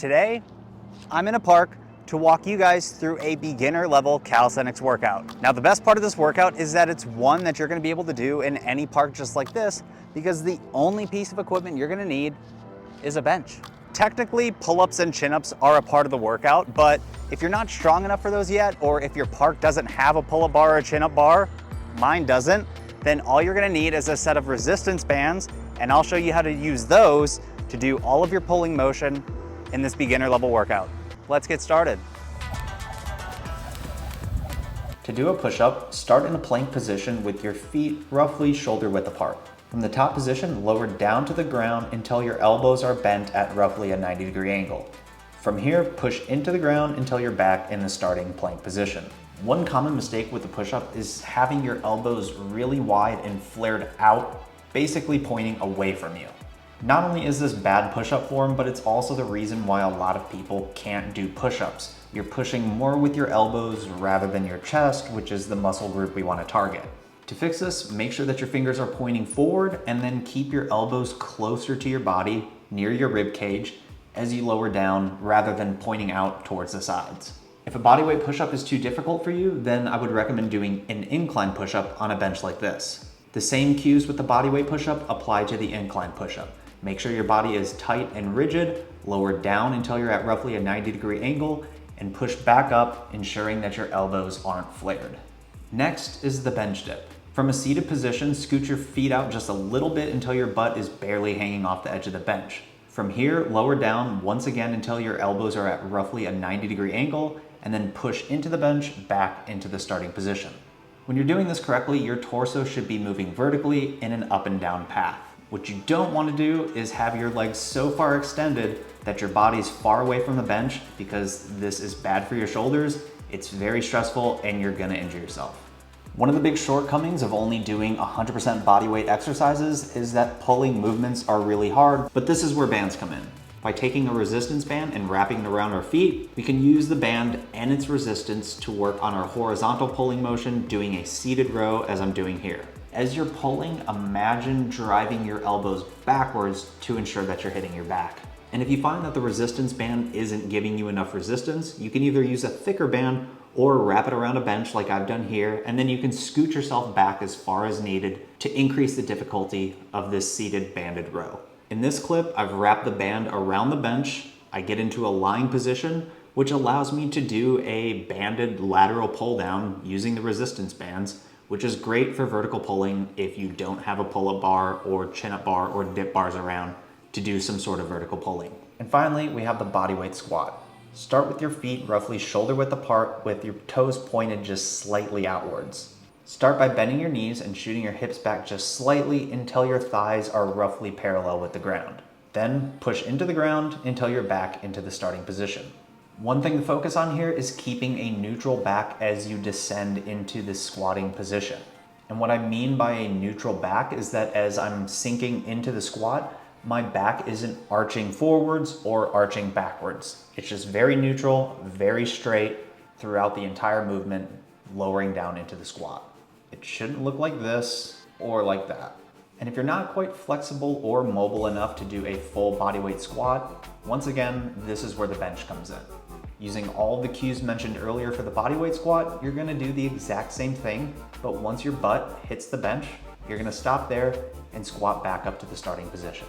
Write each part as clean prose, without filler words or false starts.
Today, I'm in a park to walk you guys through a beginner level calisthenics workout. Now, the best part of this workout is that it's one that you're gonna be able to do in any park just like this, because the only piece of equipment you're gonna need is a bench. Technically, pull-ups and chin-ups are a part of the workout, but if you're not strong enough for those yet, or if your park doesn't have a pull-up bar or a chin-up bar, mine doesn't, then all you're gonna need is a set of resistance bands, and I'll show you how to use those to do all of your pulling motion in this beginner level workout. Let's get started. To do a push-up, start in a plank position with your feet roughly shoulder width apart. From the top position, lower down to the ground until your elbows are bent at roughly a 90-degree angle. From here, push into the ground until you're back in the starting plank position. One common mistake with the push-up is having your elbows really wide and flared out, basically pointing away from you. Not only is this bad push-up form, but it's also the reason why a lot of people can't do push-ups. You're pushing more with your elbows rather than your chest, which is the muscle group we want to target. To fix this, make sure that your fingers are pointing forward and then keep your elbows closer to your body, near your rib cage, as you lower down rather than pointing out towards the sides. If a bodyweight push-up is too difficult for you, then I would recommend doing an incline push-up on a bench like this. The same cues with the bodyweight push-up apply to the incline push-up. Make sure your body is tight and rigid, lower down until you're at roughly a 90-degree angle, and push back up, ensuring that your elbows aren't flared. Next is the bench dip. From a seated position, scoot your feet out just a little bit until your butt is barely hanging off the edge of the bench. From here, lower down once again until your elbows are at roughly a 90-degree angle, and then push into the bench back into the starting position. When you're doing this correctly, your torso should be moving vertically in an up and down path. What you don't want to do is have your legs so far extended that your body's far away from the bench, because this is bad for your shoulders, it's very stressful, and you're gonna injure yourself. One of the big shortcomings of only doing 100% body weight exercises is that pulling movements are really hard, but this is where bands come in. By taking a resistance band and wrapping it around our feet, we can use the band and its resistance to work on our horizontal pulling motion, doing a seated row as I'm doing here. As you're pulling, imagine driving your elbows backwards to ensure that you're hitting your back. And if you find that the resistance band isn't giving you enough resistance, you can either use a thicker band or wrap it around a bench like I've done here, and then you can scoot yourself back as far as needed to increase the difficulty of this seated banded row. In this clip, I've wrapped the band around the bench. I get into a lying position, which allows me to do a banded lateral pull down using the resistance bands, which is great for vertical pulling if you don't have a pull-up bar or chin-up bar or dip bars around to do some sort of vertical pulling. And finally, we have the bodyweight squat. Start with your feet roughly shoulder width apart with your toes pointed just slightly outwards. Start by bending your knees and shooting your hips back just slightly until your thighs are roughly parallel with the ground. Then push into the ground until you're back into the starting position. One thing to focus on here is keeping a neutral back as you descend into the squatting position. And what I mean by a neutral back is that as I'm sinking into the squat, my back isn't arching forwards or arching backwards. It's just very neutral, very straight throughout the entire movement, lowering down into the squat. It shouldn't look like this or like that. And if you're not quite flexible or mobile enough to do a full bodyweight squat, once again, this is where the bench comes in. Using all the cues mentioned earlier for the bodyweight squat, you're gonna do the exact same thing, but once your butt hits the bench, you're gonna stop there and squat back up to the starting position.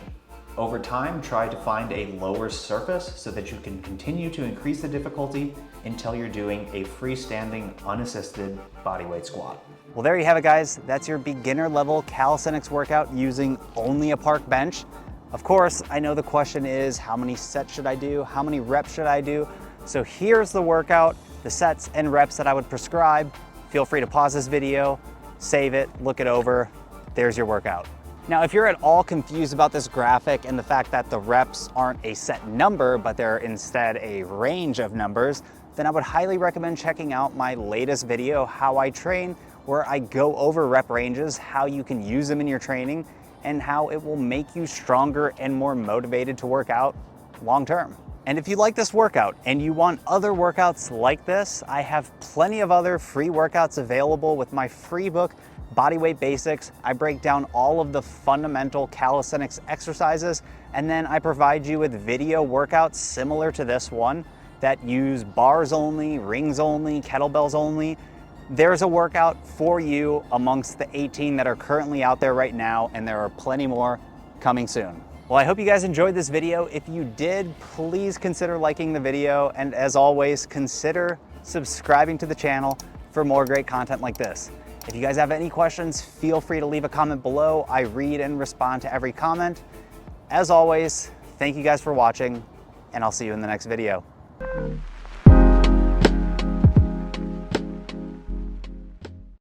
Over time, try to find a lower surface so that you can continue to increase the difficulty until you're doing a freestanding, unassisted bodyweight squat. Well, there you have it, guys. That's your beginner level calisthenics workout using only a park bench. Of course, I know the question is, how many sets should I do? How many reps should I do? So here's the workout, the sets and reps that I would prescribe. Feel free to pause this video, save it, look it over. There's your workout. Now, if you're at all confused about this graphic and the fact that the reps aren't a set number, but they're instead a range of numbers, then I would highly recommend checking out my latest video, How I Train, where I go over rep ranges, how you can use them in your training, and how it will make you stronger and more motivated to work out long term. And if you like this workout and you want other workouts like this, I have plenty of other free workouts available with my free book, Bodyweight Basics. I break down all of the fundamental calisthenics exercises, and then I provide you with video workouts similar to this one that use bars only, rings only, kettlebells only. There's a workout for you amongst the 18 that are currently out there right now, and there are plenty more coming soon. Well, I hope you guys enjoyed this video. If you did, please consider liking the video, and as always, consider subscribing to the channel for more great content like this. If you guys have any questions, feel free to leave a comment below. I read and respond to every comment. As always, thank you guys for watching, and I'll see you in the next video.